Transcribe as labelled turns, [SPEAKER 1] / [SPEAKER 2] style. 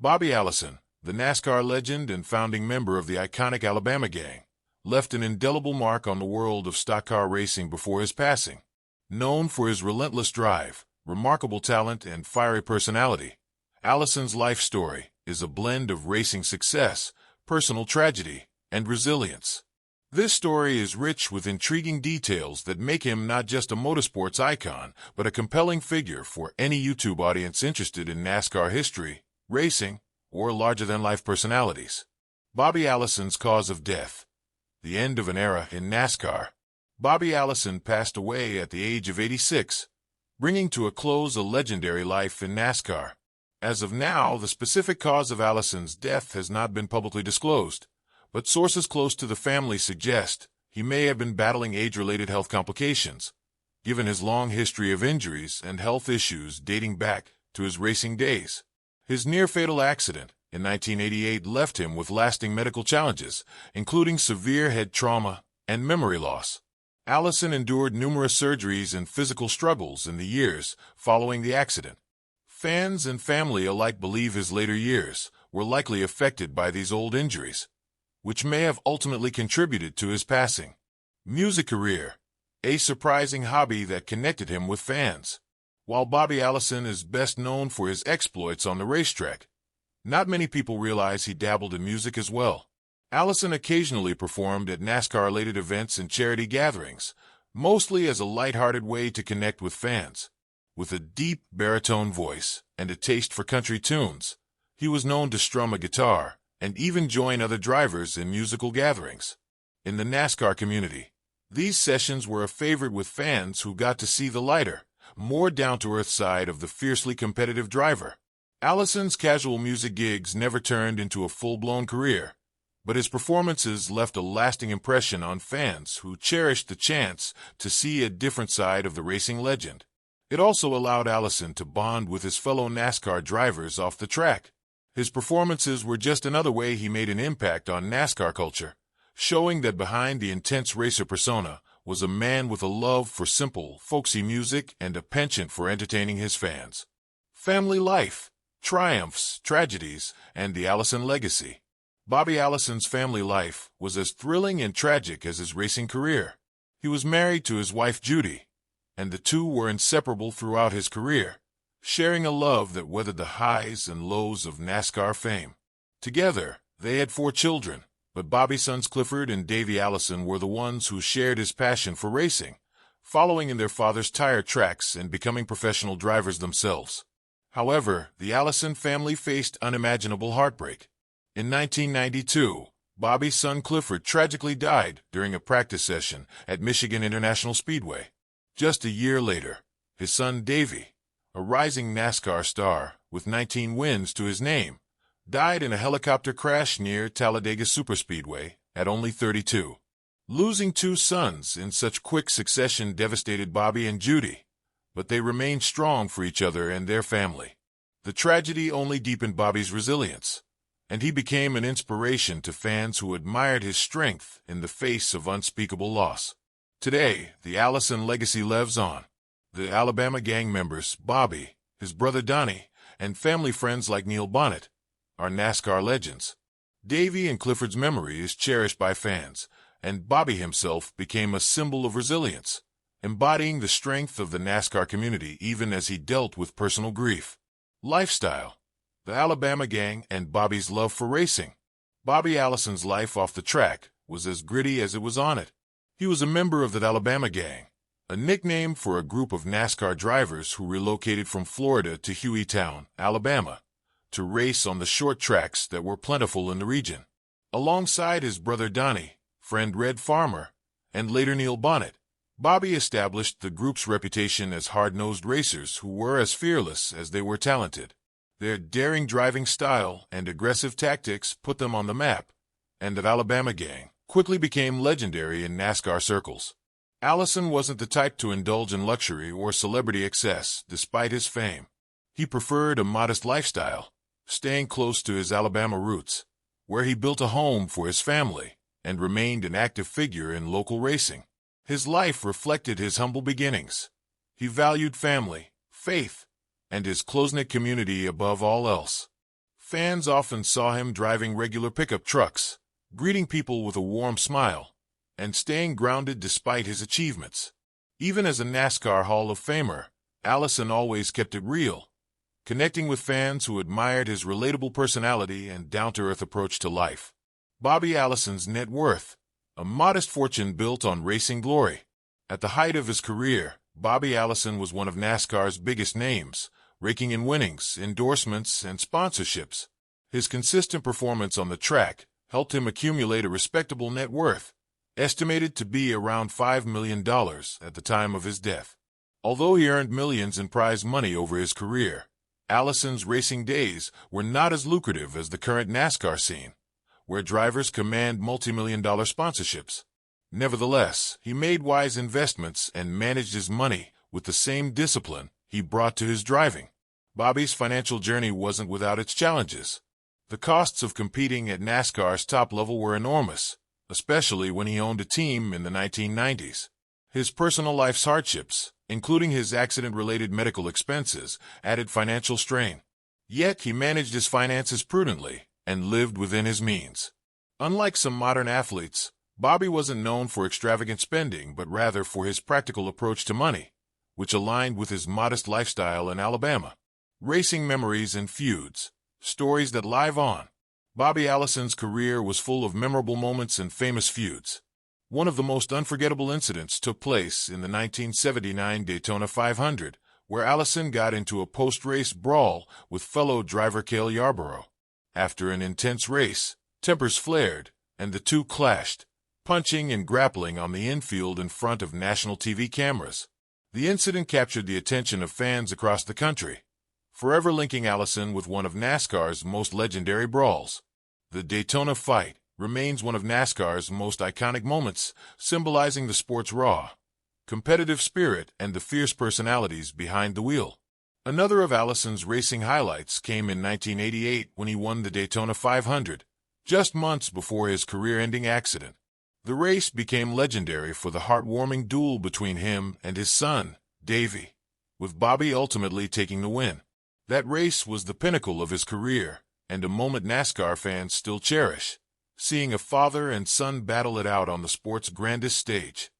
[SPEAKER 1] Bobby Allison, the NASCAR legend and founding member of the iconic Alabama gang, left an indelible mark on the world of stock car racing before his passing. Known for his relentless drive, remarkable talent, and fiery personality, Allison's life story is a blend of racing success, personal tragedy, and resilience. This story is rich with intriguing details that make him not just a motorsports icon, but a compelling figure for any YouTube audience interested in NASCAR history, racing, or larger-than-life personalities. Bobby Allison's cause of death. The end of an era in NASCAR. Bobby Allison passed away at the age of 86, bringing to a close a legendary life in NASCAR. As of now, the specific cause of Allison's death has not been publicly disclosed, but sources close to the family suggest he may have been battling age-related health complications, given his long history of injuries and health issues dating back to his racing days. His near-fatal accident in 1988 left him with lasting medical challenges, including severe head trauma and memory loss. Allison endured numerous surgeries and physical struggles in the years following the accident. Fans and family alike believe his later years were likely affected by these old injuries, which may have ultimately contributed to his passing. Music career. A surprising hobby that connected him with fans. While Bobby Allison is best known for his exploits on the racetrack, not many people realize he dabbled in music as well. Allison occasionally performed at NASCAR-related events and charity gatherings, mostly as a lighthearted way to connect with fans. With a deep baritone voice and a taste for country tunes, he was known to strum a guitar and even join other drivers in musical gatherings. In the NASCAR community, these sessions were a favorite with fans who got to see the lighter, more down-to-earth side of the fiercely competitive driver. Allison's casual music gigs never turned into a full-blown career, but his performances left a lasting impression on fans who cherished the chance to see a different side of the racing legend. It also allowed Allison to bond with his fellow NASCAR drivers off the track. His performances were just another way he made an impact on NASCAR culture, showing that behind the intense racer persona was a man with a love for simple, folksy music and a penchant for entertaining his fans. Family life, triumphs, tragedies, and the Allison legacy. Bobby Allison's family life was as thrilling and tragic as his racing career. He was married to his wife Judy, and the two were inseparable throughout his career, sharing a love that weathered the highs and lows of NASCAR fame. Together, they had 4 children, but Bobby's sons Clifford and Davey Allison were the ones who shared his passion for racing, following in their father's tire tracks and becoming professional drivers themselves. However, the Allison family faced unimaginable heartbreak. In 1992, Bobby's son Clifford tragically died during a practice session at Michigan International Speedway. Just a year later, his son Davey, a rising NASCAR star with 19 wins to his name, died in a helicopter crash near Talladega Superspeedway at only 32. Losing 2 sons in such quick succession devastated Bobby and Judy, but they remained strong for each other and their family. The tragedy only deepened Bobby's resilience, and he became an inspiration to fans who admired his strength in the face of unspeakable loss. Today, the Allison legacy lives on. The Alabama gang members, Bobby, his brother Donnie, and family friends like Neil Bonnet, are NASCAR legends. Davey and Clifford's memory is cherished by fans, and Bobby himself became a symbol of resilience, embodying the strength of the NASCAR community even as he dealt with personal grief. Lifestyle. The Alabama gang and Bobby's love for racing. Bobby Allison's life off the track was as gritty as it was on it. He was a member of the Alabama gang, a nickname for a group of NASCAR drivers who relocated from Florida to Hueytown, Alabama, to race on the short tracks that were plentiful in the region. Alongside his brother Donnie, friend Red Farmer, and later Neil Bonnet, Bobby established the group's reputation as hard-nosed racers who were as fearless as they were talented. Their daring driving style and aggressive tactics put them on the map, and the Alabama gang quickly became legendary in NASCAR circles. Allison wasn't the type to indulge in luxury or celebrity excess despite his fame. He preferred a modest lifestyle, staying close to his Alabama roots, where he built a home for his family and remained an active figure in local racing. His life reflected his humble beginnings. He valued family, faith, and his close-knit community above all else. Fans often saw him driving regular pickup trucks, greeting people with a warm smile, and staying grounded despite his achievements. Even as a NASCAR Hall of Famer, Allison always kept it real, connecting with fans who admired his relatable personality and down-to-earth approach to life. Bobby Allison's net worth, a modest fortune built on racing glory. At the height of his career, Bobby Allison was one of NASCAR's biggest names, raking in winnings, endorsements, and sponsorships. His consistent performance on the track helped him accumulate a respectable net worth, estimated to be around $5 million at the time of his death. Although he earned millions in prize money over his career, Allison's racing days were not as lucrative as the current NASCAR scene, where drivers command multi-million-dollar sponsorships. Nevertheless, he made wise investments and managed his money with the same discipline he brought to his driving. Bobby's financial journey wasn't without its challenges. The costs of competing at NASCAR's top level were enormous, especially when he owned a team in the 1990s. His personal life's hardships, including his accident-related medical expenses, added financial strain. Yet he managed his finances prudently and lived within his means. Unlike some modern athletes, Bobby wasn't known for extravagant spending but rather for his practical approach to money, which aligned with his modest lifestyle in Alabama. Racing memories and feuds, stories that live on. Bobby Allison's career was full of memorable moments and famous feuds. One of the most unforgettable incidents took place in the 1979 Daytona 500, where Allison got into a post-race brawl with fellow driver Cale Yarborough. After an intense race, tempers flared, and the two clashed, punching and grappling on the infield in front of national TV cameras. The incident captured the attention of fans across the country, forever linking Allison with one of NASCAR's most legendary brawls. The Daytona fight remains one of NASCAR's most iconic moments, symbolizing the sport's raw, competitive spirit and the fierce personalities behind the wheel. Another of Allison's racing highlights came in 1988 when he won the Daytona 500, just months before his career-ending accident. The race became legendary for the heartwarming duel between him and his son, Davey, with Bobby ultimately taking the win. That race was the pinnacle of his career, and a moment NASCAR fans still cherish, seeing a father and son battle it out on the sport's grandest stage.